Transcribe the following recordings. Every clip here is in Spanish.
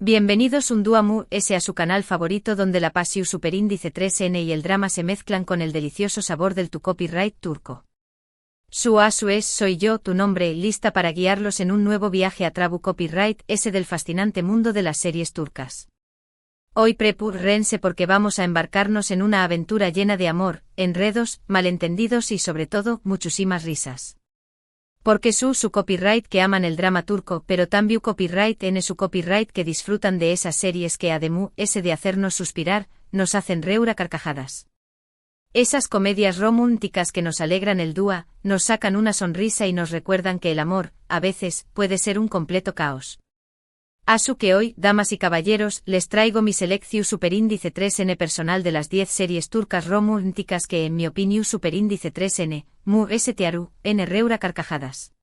Bienvenidos un día a su canal favorito donde la pasión superíndice 3N y el drama se mezclan con el delicioso sabor del tu copyright turco. Su es soy yo, tu nombre, lista para guiarlos en un nuevo viaje a Trabu Copyright S del fascinante mundo de las series turcas. Hoy prepárense porque vamos a embarcarnos en una aventura llena de amor, enredos, malentendidos y sobre todo, muchísimas risas. Porque su copyright que aman el drama turco, pero también copyright en su copyright que disfrutan de esas series que además de hacernos suspirar, nos hacen reír a carcajadas. Esas comedias románticas que nos alegran el día, nos sacan una sonrisa y nos recuerdan que el amor, a veces, puede ser un completo caos. Asu que hoy, damas y caballeros, les traigo mi selección superíndice 3N personal de las 10 series turcas románticas que en mi opinión superíndice 3N, tearu, n reura carcajadas.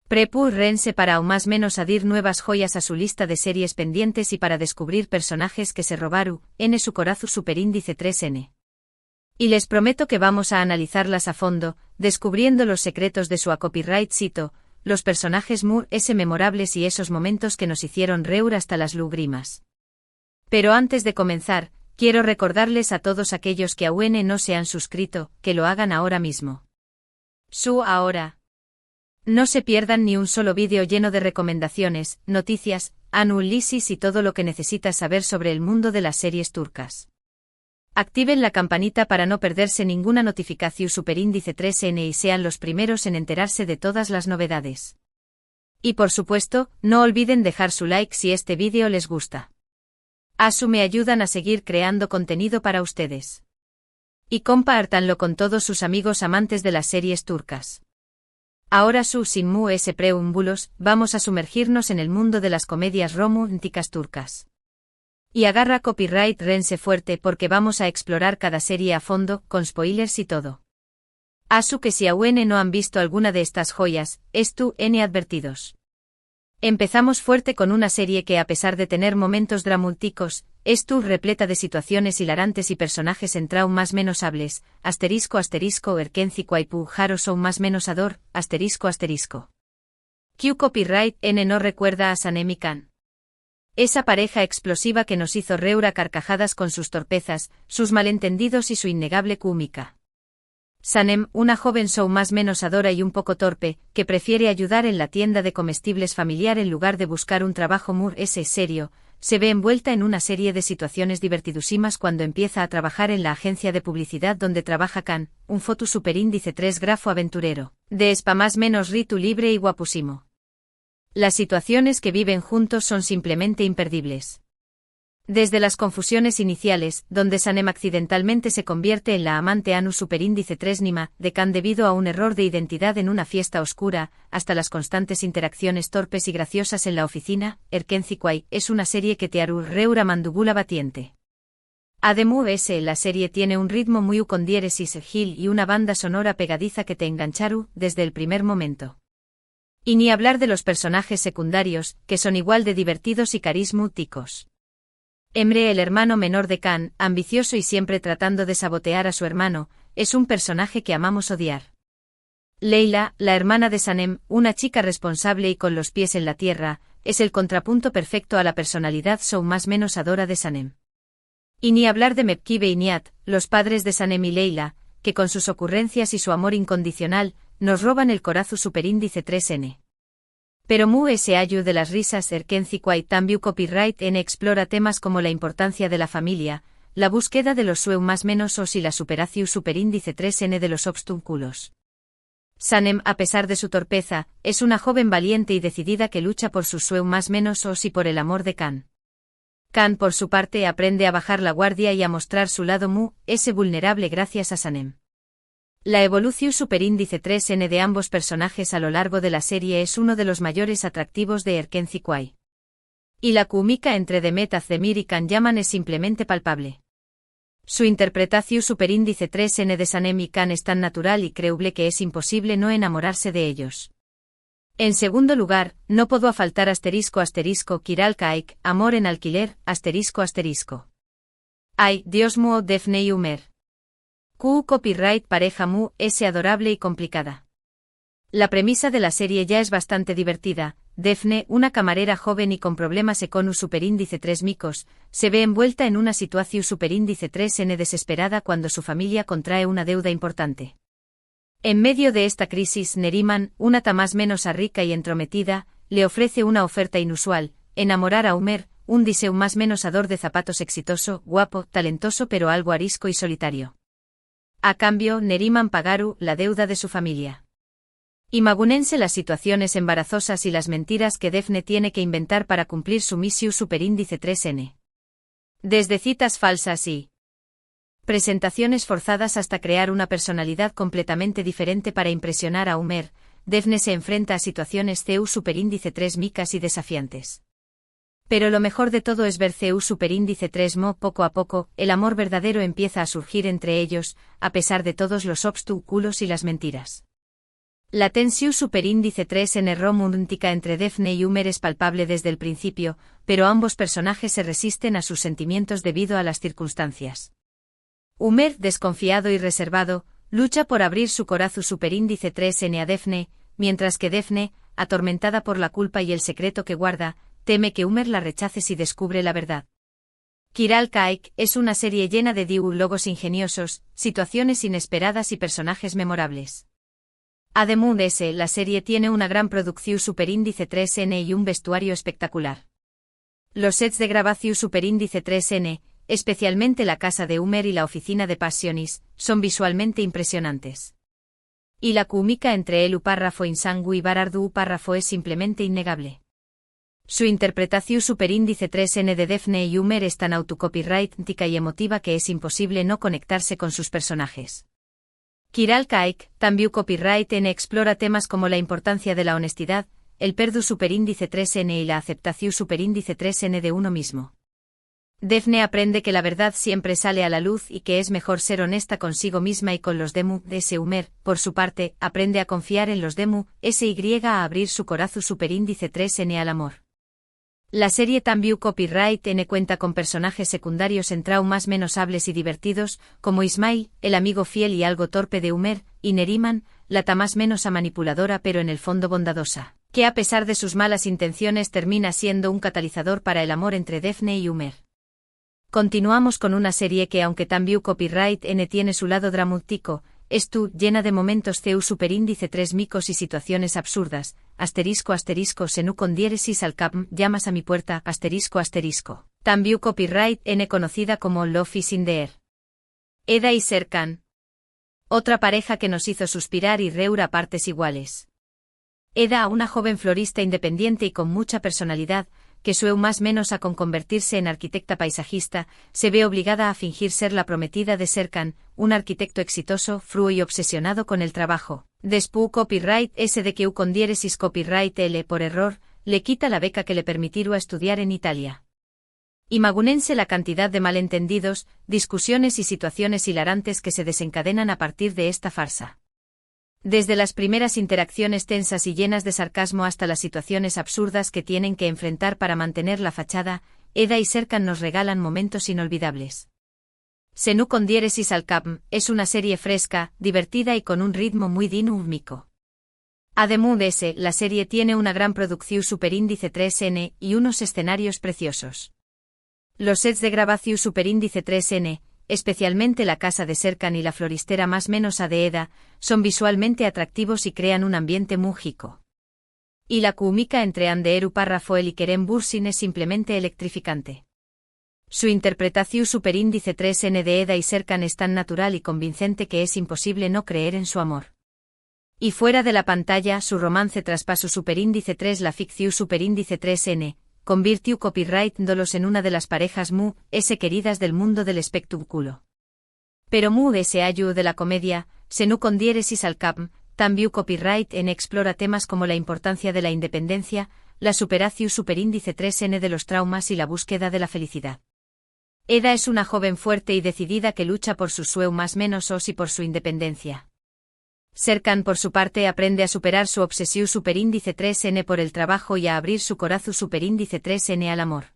Prepárense para aún más menos adir nuevas joyas a su lista de series pendientes y para descubrir personajes que se robaron, en su corazón superíndice 3N. Y les prometo que vamos a analizarlas a fondo, descubriendo los secretos de su copyright sito, los personajes memorables y esos momentos que nos hicieron reír hasta las lágrimas. Pero antes de comenzar, quiero recordarles a todos aquellos que aún no se han suscrito, que lo hagan ahora mismo. Ahora. No se pierdan ni un solo vídeo lleno de recomendaciones, noticias, análisis y todo lo que necesitas saber sobre el mundo de las series turcas. Activen la campanita para no perderse ninguna notificación superíndice 3N y sean los primeros en enterarse de todas las novedades. Y por supuesto, no olviden dejar su like si este vídeo les gusta. Me ayudan a seguir creando contenido para ustedes. Y compártanlo con todos sus amigos amantes de las series turcas. Ahora sin preámbulos, vamos a sumergirnos en el mundo de las comedias románticas turcas. Y agarra copyright rense fuerte porque vamos a explorar cada serie a fondo, con spoilers y todo. Que si aún no han visto alguna de estas joyas, advertidos. Empezamos fuerte con una serie que a pesar de tener momentos dramáticos, repleta de situaciones hilarantes y personajes en aún más menos hables, Erkenci Kwaipu Jaro son más menos ador, Q copyright N no recuerda a Sanem y Can. Esa pareja explosiva que nos hizo reír a carcajadas con sus torpezas, sus malentendidos y su innegable cómica. Sanem, una joven más menos adora y un poco torpe, que prefiere ayudar en la tienda de comestibles familiar en lugar de buscar un trabajo serio, se ve envuelta en una serie de situaciones divertidísimas cuando empieza a trabajar en la agencia de publicidad donde trabaja Can, un foto superíndice 3 grafo aventurero, de más menos ritu libre y guapusimo. Las situaciones que viven juntos son simplemente imperdibles. Desde las confusiones iniciales, donde Sanem accidentalmente se convierte en la amante Anu superíndice 3 Nima, de Can debido a un error de identidad en una fiesta oscura, hasta las constantes interacciones torpes y graciosas en la oficina, Erkenci Kwai es una serie que te hará reír a mandíbula batiente. Además la serie tiene un ritmo muy con diéresis gil y una banda sonora pegadiza que te engancharu desde el primer momento. Y ni hablar de los personajes secundarios, que son igual de divertidos y carismáticos. Emre, el hermano menor de Can, ambicioso y siempre tratando de sabotear a su hermano, es un personaje que amamos odiar. Leila, la hermana de Sanem, una chica responsable y con los pies en la tierra, es el contrapunto perfecto a la personalidad más menos adora de Sanem. Y ni hablar de Mepkibe y Nihat, los padres de Sanem y Leila, que con sus ocurrencias y su amor incondicional, nos roban el corazón superíndice 3N. Pero ayu de las risas Erkenci Kwai también copyright N explora temas como la importancia de la familia, la búsqueda de los más menos y la superación superíndice 3N de los obstáculos. Sanem, a pesar de su torpeza, es una joven valiente y decidida que lucha por sus más menos y por el amor de Can. Can por su parte aprende a bajar la guardia y a mostrar su lado vulnerable gracias a Sanem. La evolución superíndice 3N de ambos personajes a lo largo de la serie es uno de los mayores atractivos de Erkenci Kwai. Y la química entre Demet Özdemir y Can Yaman es simplemente palpable. Su interpretación superíndice 3N de Sanem y Can es tan natural y creíble que es imposible no enamorarse de ellos. En segundo lugar, no puedo faltar Kiral Kaik, amor en alquiler, Ay, Dios mío Defne y Umer. Q copyright pareja adorable y complicada. La premisa de la serie ya es bastante divertida, Defne, una camarera joven y con problemas econus superíndice 3 micos, se ve envuelta en una situación superíndice 3n desesperada cuando su familia contrae una deuda importante. En medio de esta crisis, Neriman, una tamás menos rica y entrometida, le ofrece una oferta inusual: enamorar a Umer, un diseu más menos ador de zapatos exitoso, guapo, talentoso pero algo arisco y solitario. A cambio, Neriman pagaru la deuda de su familia. Imagúnense las situaciones embarazosas y las mentiras que Defne tiene que inventar para cumplir su misiu superíndice 3n. Desde citas falsas y presentaciones forzadas hasta crear una personalidad completamente diferente para impresionar a Umer, Defne se enfrenta a situaciones CEU superíndice 3 micas y desafiantes. Pero lo mejor de todo es ver CEU superíndice 3 mo poco a poco, el amor verdadero empieza a surgir entre ellos, a pesar de todos los obstáculos y las mentiras. La tensión superíndice 3 en romántica entre Defne y Umer es palpable desde el principio, pero ambos personajes se resisten a sus sentimientos debido a las circunstancias. Umer, desconfiado y reservado, lucha por abrir su corazón superíndice 3n a Defne, mientras que Defne, atormentada por la culpa y el secreto que guarda, teme que Umer la rechace si descubre la verdad. Kiral Kaik es una serie llena de diálogos ingeniosos, situaciones inesperadas y personajes memorables. Además de eso, la serie tiene una gran producción superíndice 3n y un vestuario espectacular. Los sets de grabación superíndice 3n, especialmente la casa de Umer y la oficina de Passionis, son visualmente impresionantes. Y la química entre el párrafo Insangu y Barardu párrafo es simplemente innegable. Su interpretación superíndice 3n de Defne y Umer es tan autocopyrightnica y emotiva que es imposible no conectarse con sus personajes. Kiral Kaik, también copyright N explora temas como la importancia de la honestidad, el perdu superíndice 3n y la aceptación superíndice 3n de uno mismo. Defne aprende que la verdad siempre sale a la luz y que es mejor ser honesta consigo misma y con los demu de ese Umer, por su parte, aprende a confiar en los demu, SY a abrir su corazón superíndice 3n al amor. La serie también copyright N cuenta con personajes secundarios en traumas menos hables y divertidos, como Ismail, el amigo fiel y algo torpe de Umer, y Neriman, la tamás menos manipuladora pero en el fondo bondadosa, que a pesar de sus malas intenciones termina siendo un catalizador para el amor entre Defne y Umer. Continuamos con una serie que aunque también copyright N tiene su lado dramático, llena de momentos CEU superíndice 3 micos y situaciones absurdas, asterisco senú con diéresis al cap, llamas a mi puerta, asterisco. También copyright N conocida como Love is in the air. Eda y Serkan. Otra pareja que nos hizo suspirar y reír a partes iguales. Eda, una joven florista independiente y con mucha personalidad, que sueu más menos a con convertirse en arquitecta paisajista, se ve obligada a fingir ser la prometida de Serkan, un arquitecto exitoso, fruo y obsesionado con el trabajo. Después copyright S de que con diéresis copyright L por error, le quita la beca que le permitiru a estudiar en Italia. Imagúnense la cantidad de malentendidos, discusiones y situaciones hilarantes que se desencadenan a partir de esta farsa. Desde las primeras interacciones tensas y llenas de sarcasmo hasta las situaciones absurdas que tienen que enfrentar para mantener la fachada, Eda y Serkan nos regalan momentos inolvidables. Senú con diéresis al cap es una serie fresca, divertida y con un ritmo muy dinámico. Además de ese, la serie tiene una gran producción superíndice 3n y unos escenarios preciosos. Los sets de grabación superíndice 3n, especialmente la casa de Serkan y la floristera más menos a de Eda, son visualmente atractivos y crean un ambiente múgico. Y la química entre Anderu Parrafoel y Kerem Bürsin es simplemente electrificante. Su interpretación superíndice 3n de Eda y Serkan es tan natural y convincente que es imposible no creer en su amor. Y fuera de la pantalla, su romance traspasó superíndice 3 la ficción superíndice 3n, convirtió copyright dolos en una de las parejas queridas del mundo del espectáculo. Pero ese ayu de la comedia, senú con diéresis al cap, también copyright N explora temas como la importancia de la independencia, la superación superíndice 3n de los traumas y la búsqueda de la felicidad. Eda es una joven fuerte y decidida que lucha por su sueu más menos os y por su independencia. Serkan por su parte aprende a superar su obsesión superíndice 3n por el trabajo y a abrir su corazón superíndice 3n al amor.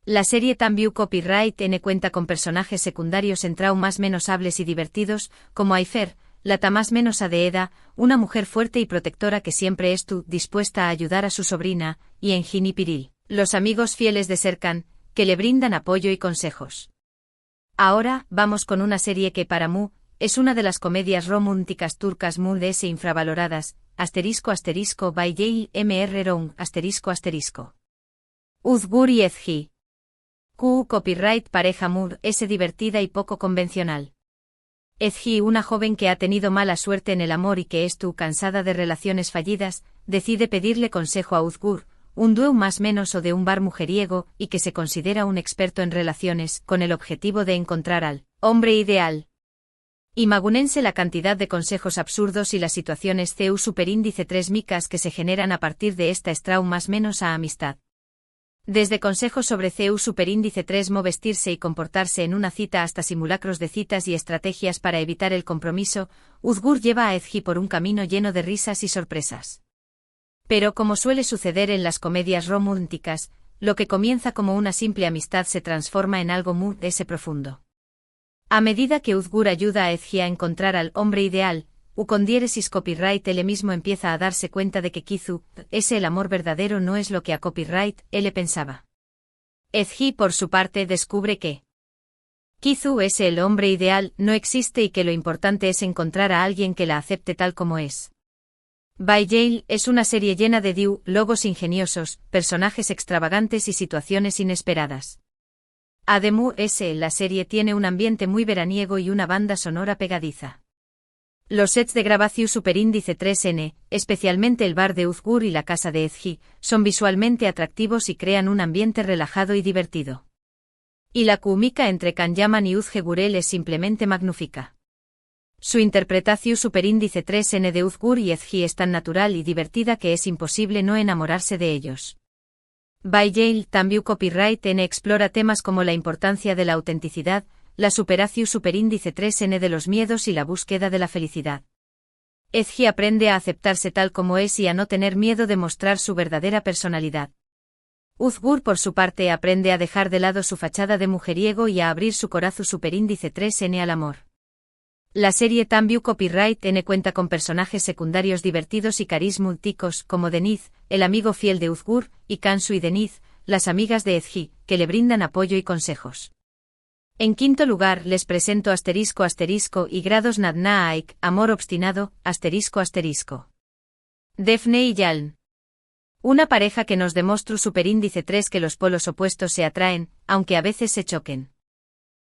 La serie también copyright N cuenta con personajes secundarios en traumas menos hables y divertidos, como Aifer, la Tamás menos Adeeda, una mujer fuerte y protectora que siempre estuvo dispuesta a ayudar a su sobrina, y Engin y Piril, los amigos fieles de Serkan, que le brindan apoyo y consejos. Ahora, vamos con una serie que para Mu, es una de las comedias románticas turcas muy infravaloradas, by Yale Mr. Ron, Uzgur y Ezgi. Copyright pareja Mu, es divertida y poco convencional. Ezgi, una joven que ha tenido mala suerte en el amor y que cansada de relaciones fallidas, decide pedirle consejo a Uzgur, un dúo más menos o de un bar mujeriego y que se considera un experto en relaciones, con el objetivo de encontrar al hombre ideal. Imagúnense la cantidad de consejos absurdos y las situaciones CU superíndice 3 micas que se generan a partir de esta estrau más menos a amistad. Desde consejos sobre CU superíndice 3 mo vestirse y comportarse en una cita hasta simulacros de citas y estrategias para evitar el compromiso, Uzgur lleva a Ezgi por un camino lleno de risas y sorpresas. Pero como suele suceder en las comedias románticas, lo que comienza como una simple amistad se transforma en algo muy profundo. A medida que Uzgur ayuda a Ezgi a encontrar al hombre ideal, con diéresis copyright él mismo empieza a darse cuenta de que Kizu, el amor verdadero no es lo que a copyright él pensaba. Ezgi por su parte descubre que Kizu el hombre ideal no existe y que lo importante es encontrar a alguien que la acepte tal como es. By Yale es una serie llena de diálogos ingeniosos, personajes extravagantes y situaciones inesperadas. Además, la serie tiene un ambiente muy veraniego y una banda sonora pegadiza. Los sets de grabación superíndice 3N, especialmente el bar de Uzgur y la casa de Ezgi, son visualmente atractivos y crean un ambiente relajado y divertido. Y la química entre Kanyaman y Uzgurel es simplemente magnífica. Su interpretación superíndice 3N de Uzgur y Ezgi es tan natural y divertida que es imposible no enamorarse de ellos. By Yale también copyright N explora temas como la importancia de la autenticidad, la superación superíndice 3N de los miedos y la búsqueda de la felicidad. Ezgi aprende a aceptarse tal como es y a no tener miedo de mostrar su verdadera personalidad. Uzgur por su parte aprende a dejar de lado su fachada de mujeriego y a abrir su corazón superíndice 3N al amor. La serie también copyright N cuenta con personajes secundarios divertidos y carismáticos como Deniz, el amigo fiel de Uzgur, y Kansu y Deniz, las amigas de Ezgi, que le brindan apoyo y consejos. En quinto lugar les presento y grados Nadnaik, amor obstinado, Defne y Yaln. Una pareja que nos demuestra superíndice 3 que los polos opuestos se atraen, aunque a veces se choquen.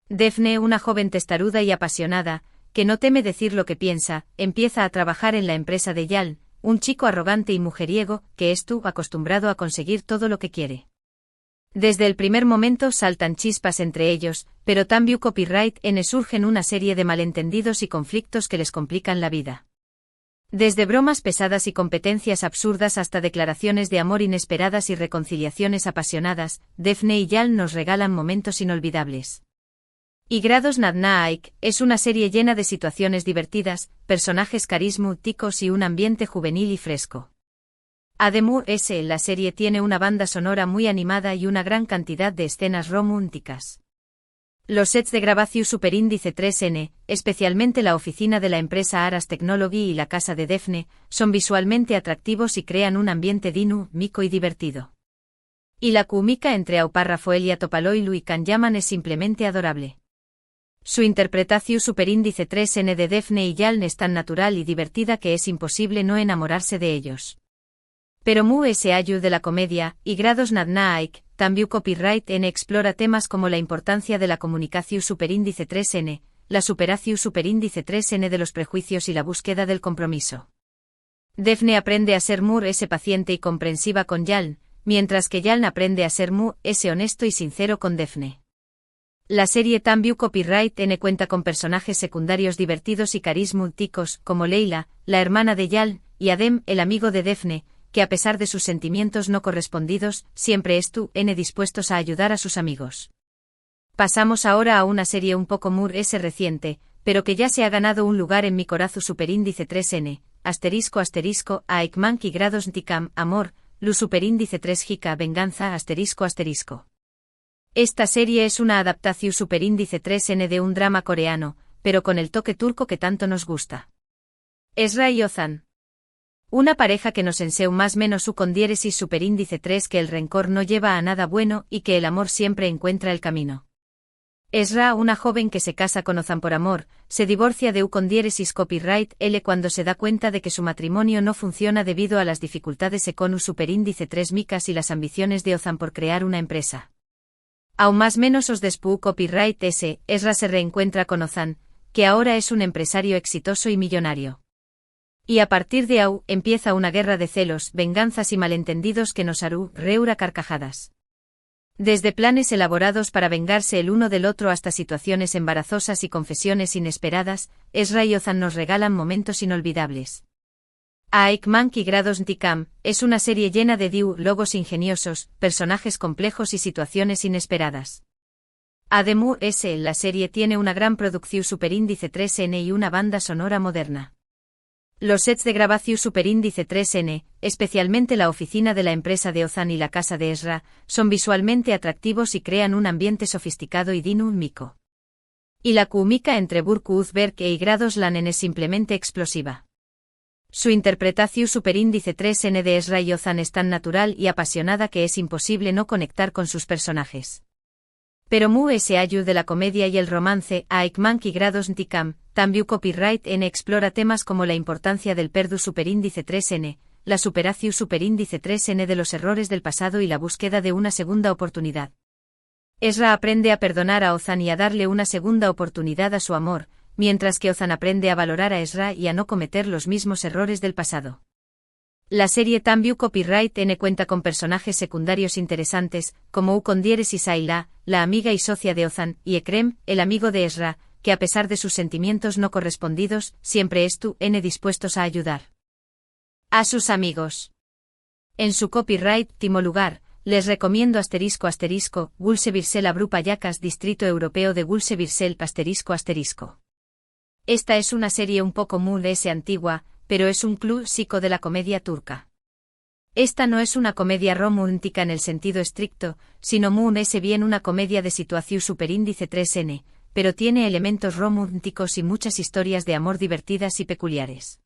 Defne, una joven testaruda y apasionada, que no teme decir lo que piensa, empieza a trabajar en la empresa de Yaln, un chico arrogante y mujeriego, que acostumbrado a conseguir todo lo que quiere. Desde el primer momento saltan chispas entre ellos, pero también copyright N surgen una serie de malentendidos y conflictos que les complican la vida. Desde bromas pesadas y competencias absurdas hasta declaraciones de amor inesperadas y reconciliaciones apasionadas, Defne y Yaln nos regalan momentos inolvidables. Y grados Nadnaik es una serie llena de situaciones divertidas, personajes carismáticos y un ambiente juvenil y fresco. Además, la serie tiene una banda sonora muy animada y una gran cantidad de escenas románticas. Los sets de grabación superíndice 3N, especialmente la oficina de la empresa Aras Technology y la casa de Defne, son visualmente atractivos y crean un ambiente dinámico y divertido. Y la química entre Aupar Rafael Topaloilu y Kanyaman es simplemente adorable. Su interpretación superíndice 3N de Defne y Yaln es tan natural y divertida que es imposible no enamorarse de ellos. Pero Mu ayu de la comedia, y grados Nadnaik, también copyright N explora temas como la importancia de la comunicación superíndice 3N, la superación superíndice 3N de los prejuicios y la búsqueda del compromiso. Defne aprende a ser Mu paciente y comprensiva con Yaln, mientras que Yaln aprende a ser Mu honesto y sincero con Defne. La serie también copyright N cuenta con personajes secundarios divertidos y carismáticos como Leila, la hermana de Yaln, y Adem, el amigo de Defne, que a pesar de sus sentimientos no correspondidos, siempre están dispuestos a ayudar a sus amigos. Pasamos ahora a una serie un poco reciente, pero que ya se ha ganado un lugar en mi corazón superíndice 3N, a Ekmank y grados Ntikam, amor, lu superíndice 3 Hika, venganza, Esta serie es una adaptación superíndice 3N de un drama coreano, pero con el toque turco que tanto nos gusta. Ezra y Ozan. Una pareja que nos enseña más menos u con diéresis superíndice 3 que el rencor no lleva a nada bueno y que el amor siempre encuentra el camino. Ezra, una joven que se casa con Ozan por amor, se divorcia de U con diéresis copyright L cuando se da cuenta de que su matrimonio no funciona debido a las dificultades con U superíndice 3 micas y las ambiciones de Ozan por crear una empresa. Aún más menos os despu copyright S, Ezra se reencuentra con Ozan, que ahora es un empresario exitoso y millonario. Y a partir de ahí empieza una guerra de celos, venganzas y malentendidos que nos hará reír a carcajadas. Desde planes elaborados para vengarse el uno del otro hasta situaciones embarazosas y confesiones inesperadas, Ezra y Ozan nos regalan momentos inolvidables. Aikman y Grados Ntikam es una serie llena de diálogos ingeniosos, personajes complejos y situaciones inesperadas. Además, la serie tiene una gran producción superíndice 3N y una banda sonora moderna. Los sets de grabación superíndice 3N, especialmente la oficina de la empresa de Ozan y la casa de Ezra, son visualmente atractivos y crean un ambiente sofisticado y dinámico. Y la química entre Burke Uzberg e Grados Lanen es simplemente explosiva. Su interpretación superíndice 3N de Ezra y Ozan es tan natural y apasionada que es imposible no conectar con sus personajes. Pero ese ayu de la comedia y el romance, Aikman y Grados Ntikam, también copyright N explora temas como la importancia del perdu superíndice 3N, la superación superíndice 3N de los errores del pasado y la búsqueda de una segunda oportunidad. Ezra aprende a perdonar a Ozan y a darle una segunda oportunidad a su amor, mientras que Ozan aprende a valorar a Ezra y a no cometer los mismos errores del pasado. La serie también copyright N cuenta con personajes secundarios interesantes, como U con diéresis Ayla, la amiga y socia de Ozan, y Ekrem, el amigo de Ezra, que a pesar de sus sentimientos no correspondidos, siempre N dispuestos a ayudar a sus amigos. En su copyright timo lugar, les recomiendo ***, Gulse Birsel Abru Payacas Distrito Europeo de Gulse Birsel ***. Esta es una serie un poco antigua, pero es un clásico de la comedia turca. Esta no es una comedia romántica en el sentido estricto, sino bien una comedia de situación superíndice 3N, pero tiene elementos románticos y muchas historias de amor divertidas y peculiares.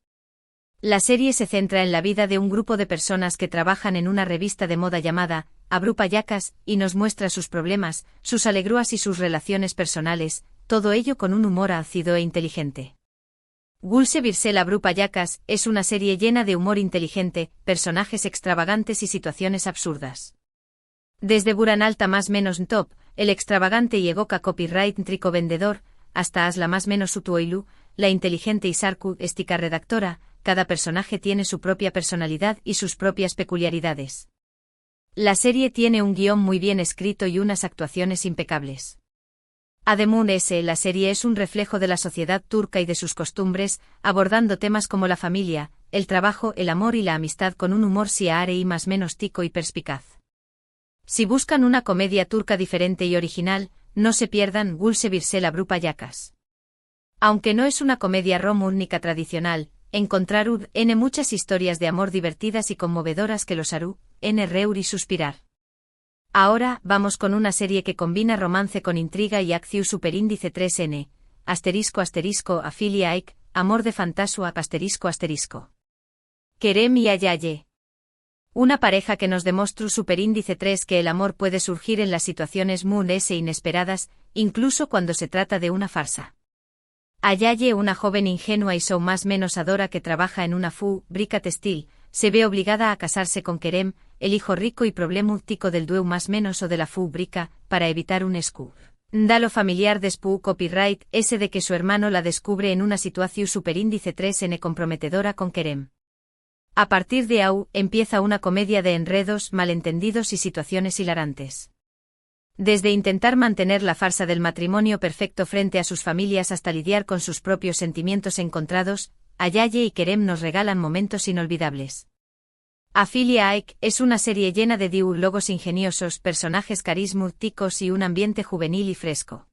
La serie se centra en la vida de un grupo de personas que trabajan en una revista de moda llamada Abru Payacas y nos muestra sus problemas, sus alegrías y sus relaciones personales, todo ello con un humor ácido e inteligente. Gulse Birsel Abru Payacas es una serie llena de humor inteligente, personajes extravagantes y situaciones absurdas. Desde Buran Alta más menos top, el extravagante y egoca copyright trico vendedor, hasta Asla más menos Utuoilu, la inteligente Isarku estica redactora, cada personaje tiene su propia personalidad y sus propias peculiaridades. La serie tiene un guión muy bien escrito y unas actuaciones impecables. Además, la serie es un reflejo de la sociedad turca y de sus costumbres, abordando temas como la familia, el trabajo, el amor y la amistad con un humor siare y más menos tico y perspicaz. Si buscan una comedia turca diferente y original, no se pierdan Gulse Birsel Abru Payacas. Aunque no es una comedia romántica tradicional, encontrar muchas historias de amor divertidas y conmovedoras que los harú reír y suspirar. Ahora, vamos con una serie que combina romance con intriga y acción superíndice 3N, ***, Aik, amor de fantasua, ***. Kerem y Ayaye. Una pareja que nos demostró superíndice 3 que el amor puede surgir en las situaciones inesperadas, incluso cuando se trata de una farsa. Ayaye, una joven ingenua y más menos adora que trabaja en una fábrica textil, se ve obligada a casarse con Kerem, el hijo rico y problemático del dueño más menos o de la fábrica, para evitar un escándalo familiar después copyright ese de que su hermano la descubre en una situación superíndice 3N comprometedora con Kerem. A partir de ahí, empieza una comedia de enredos, malentendidos y situaciones hilarantes. Desde intentar mantener la farsa del matrimonio perfecto frente a sus familias hasta lidiar con sus propios sentimientos encontrados, Ayaye y Kerem nos regalan momentos inolvidables. Afilia Aik es una serie llena de diálogos ingeniosos, personajes carismáticos y un ambiente juvenil y fresco.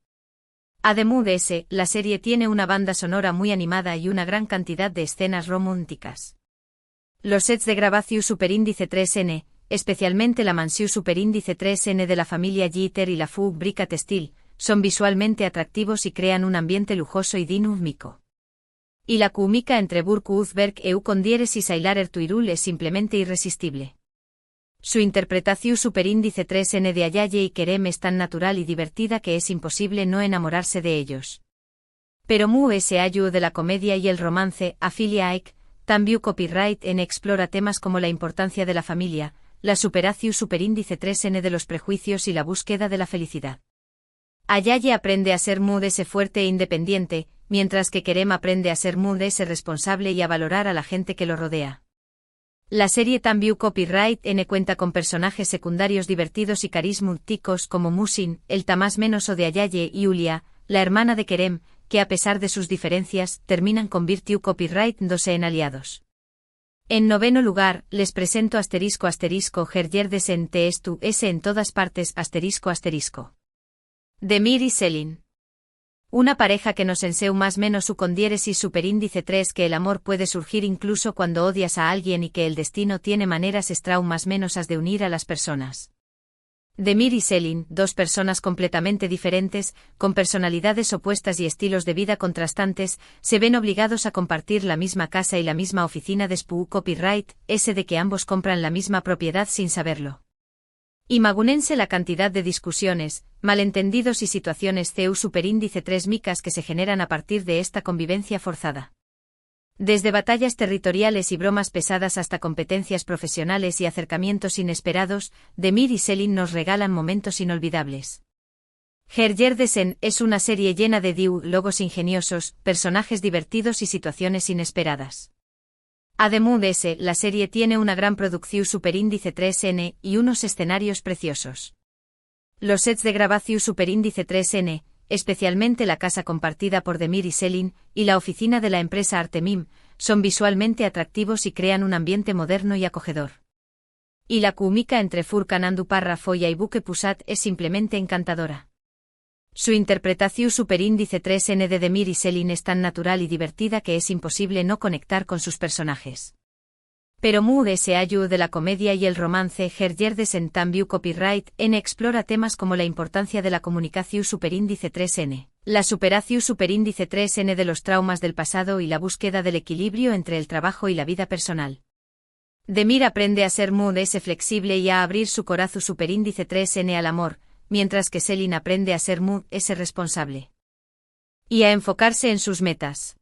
Además, la serie tiene una banda sonora muy animada y una gran cantidad de escenas románticas. Los sets de grabación superíndice 3N, especialmente la mansión superíndice 3N de la familia Jeter y la fábrica textil, son visualmente atractivos y crean un ambiente lujoso y dinámico. Y la química entre Burke Uzberg e con diéresis Ailarer Tuirul es simplemente irresistible. Su interpretación superíndice 3n de Ayaye y Kerem es tan natural y divertida que es imposible no enamorarse de ellos. Pero Mu se ayu de la comedia y el romance, Afilia Ike, también copyright en explora temas como la importancia de la familia, la superación superíndice 3n de los prejuicios y la búsqueda de la felicidad. Ayaye aprende a ser Mu ese fuerte e independiente, mientras que Kerem aprende a ser Mu ese responsable y a valorar a la gente que lo rodea. La serie también copyright N cuenta con personajes secundarios divertidos y carismáticos como Musin, el tamás menoso de Ayaye y Ulia, la hermana de Kerem, que a pesar de sus diferencias, terminan convirtiendo copyright en aliados. En noveno lugar, les presento ***Gergerdes Teestu S en todas partes ***. Demir y Selin. Una pareja que nos enseu más menos su con diéresis superíndice 3 que el amor puede surgir incluso cuando odias a alguien y que el destino tiene maneras más menosas de unir a las personas. Demir y Selin, dos personas completamente diferentes, con personalidades opuestas y estilos de vida contrastantes, se ven obligados a compartir la misma casa y la misma oficina de SPU copyright, ese de que ambos compran la misma propiedad sin saberlo. Imagúnense la cantidad de discusiones, malentendidos y situaciones CEU superíndice 3 micas que se generan a partir de esta convivencia forzada. Desde batallas territoriales y bromas pesadas hasta competencias profesionales y acercamientos inesperados, Demir y Selin nos regalan momentos inolvidables. Gergerdes es una serie llena de diálogos ingeniosos, personajes divertidos y situaciones inesperadas. Además, la serie tiene una gran producción superíndice 3n y unos escenarios preciosos. Los sets de grabación superíndice 3n, especialmente la casa compartida por Demir y Selin, y la oficina de la empresa Artemim, son visualmente atractivos y crean un ambiente moderno y acogedor. Y la química entre Furkan Anduparra Foya y Buke Pusat es simplemente encantadora. Su interpretación superíndice 3n de Demir y Selin es tan natural y divertida que es imposible no conectar con sus personajes. Pero Mu se ayu de la comedia y el romance Gergerdes en también copyright N explora temas como la importancia de la comunicación superíndice 3n, la superación superíndice 3n de los traumas del pasado y la búsqueda del equilibrio entre el trabajo y la vida personal. Demir aprende a ser Mu flexible y a abrir su corazón superíndice 3n al amor, mientras que Selin aprende a ser Mu responsable. Y a enfocarse en sus metas.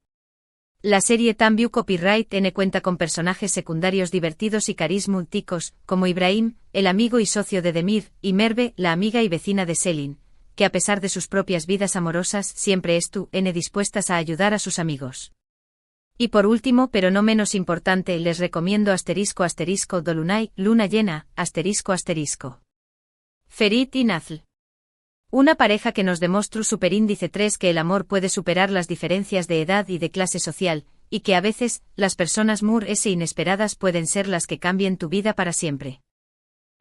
La serie también copyright N cuenta con personajes secundarios divertidos y carismáticos, como Ibrahim, el amigo y socio de Demir, y Merve, la amiga y vecina de Selin, que a pesar de sus propias vidas amorosas siempre están dispuestas a ayudar a sus amigos. Y por último, pero no menos importante, les recomiendo *** Dolunay, luna llena, ***. Ferit y Nazl. Una pareja que nos demostró superíndice 3 que el amor puede superar las diferencias de edad y de clase social, y que a veces, las personas inesperadas pueden ser las que cambien tu vida para siempre.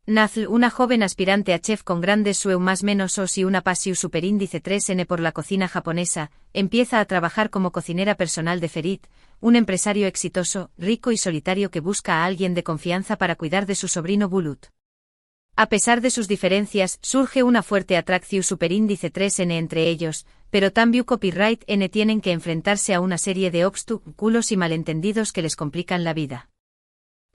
Nazl, una joven aspirante a chef con grandes sueños más menos y una pasión superíndice 3n por la cocina japonesa, empieza a trabajar como cocinera personal de Ferit, un empresario exitoso, rico y solitario que busca a alguien de confianza para cuidar de su sobrino Bulut. A pesar de sus diferencias, surge una fuerte atracción superíndice 3n entre ellos, pero también copyright N tienen que enfrentarse a una serie de obstáculos y malentendidos que les complican la vida.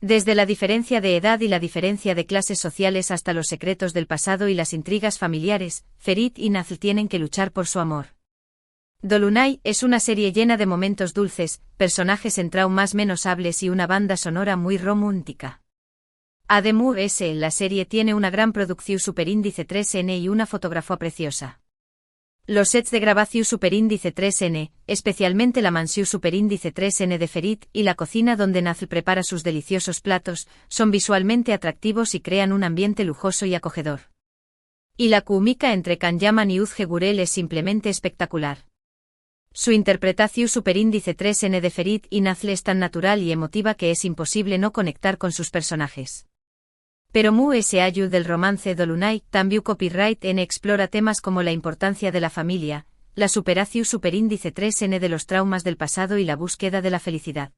Desde la diferencia de edad y la diferencia de clases sociales hasta los secretos del pasado y las intrigas familiares, Ferit y Nazl tienen que luchar por su amor. Dolunay es una serie llena de momentos dulces, personajes en traumas menos hables y una banda sonora muy romántica. Además, la serie tiene una gran producción superíndice 3n y una fotografía preciosa. Los sets de grabación superíndice 3n, especialmente la mansión superíndice 3n de Ferit y la cocina donde Nazl prepara sus deliciosos platos, son visualmente atractivos y crean un ambiente lujoso y acogedor. Y la química entre Kanyaman y Uzge Gurel es simplemente espectacular. Su interpretación superíndice 3n de Ferit y Nazl es tan natural y emotiva que es imposible no conectar con sus personajes. Pero Mu ayu del romance Dolunay, también copyright N explora temas como la importancia de la familia, la superación superíndice 3n de los traumas del pasado y la búsqueda de la felicidad.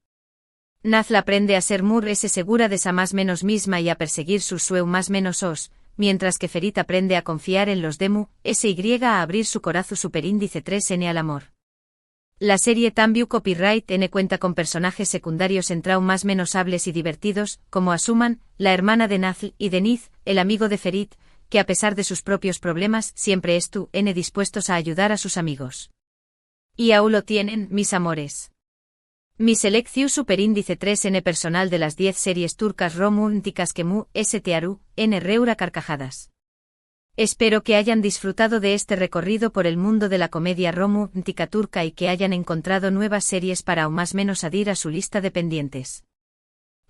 Nazl aprende a ser Mu segura de sí más menos misma y a perseguir sus sueños más menos mientras que Ferit aprende a confiar en los Demu, y a abrir su corazón superíndice 3n al amor. La serie Tambiu Copyright N cuenta con personajes secundarios en trau más menos hables y divertidos, como Asuman, la hermana de Nazl, y Denith, el amigo de Ferit, que a pesar de sus propios problemas siempre estu N dispuestos a ayudar a sus amigos. Y aún lo tienen, mis amores. Mi selección superíndice 3N personal de las 10 series turcas románticas que mu, Staru, N reura carcajadas. Espero que hayan disfrutado de este recorrido por el mundo de la comedia romántica turca y que hayan encontrado nuevas series para aún más menos adir a su lista de pendientes.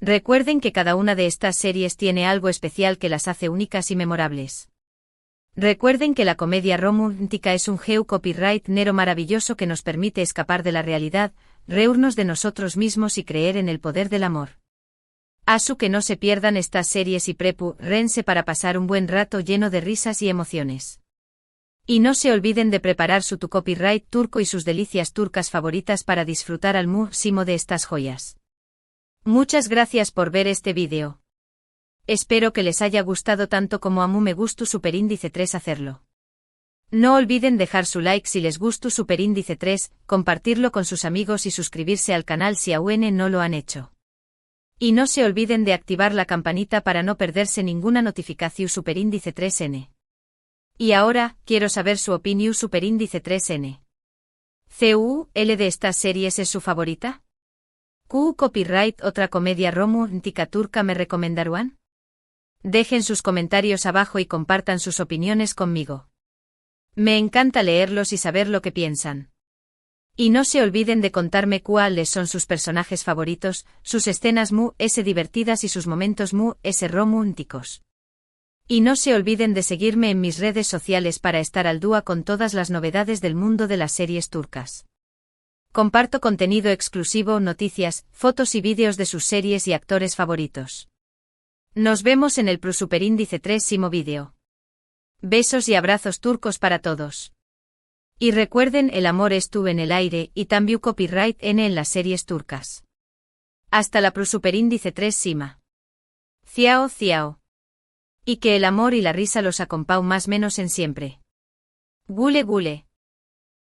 Recuerden que cada una de estas series tiene algo especial que las hace únicas y memorables. Recuerden que la comedia romántica es un geu copyright nero maravilloso que nos permite escapar de la realidad, reírnos de nosotros mismos y creer en el poder del amor. Asu que no se pierdan estas series y rense para pasar un buen rato lleno de risas y emociones. Y no se olviden de preparar su tu copyright turco y sus delicias turcas favoritas para disfrutar al máximo de estas joyas. Muchas gracias por ver este vídeo. Espero que les haya gustado tanto como a mí me gustó superíndice 3 hacerlo. No olviden dejar su like si les gustó superíndice 3, compartirlo con sus amigos y suscribirse al canal si aún no lo han hecho. Y no se olviden de activar la campanita para no perderse ninguna notificación superíndice 3N. Y ahora, quiero saber su opinión superíndice 3N. ¿CUL de estas series es su favorita? ¿Q copyright otra comedia romántica turca me recomendarían? Dejen sus comentarios abajo y compartan sus opiniones conmigo. Me encanta leerlos y saber lo que piensan. Y no se olviden de contarme cuáles son sus personajes favoritos, sus escenas divertidas y sus momentos románticos. Y no se olviden de seguirme en mis redes sociales para estar al día con todas las novedades del mundo de las series turcas. Comparto contenido exclusivo, noticias, fotos y vídeos de sus series y actores favoritos. Nos vemos en el superíndice 3º vídeo. Besos y abrazos turcos para todos. Y recuerden, el amor estuvo en el aire y también copyright N en las series turcas. Hasta la superíndice 3 Sima. Ciao ciao. Y que el amor y la risa los acompañen más menos en siempre. Gule gule.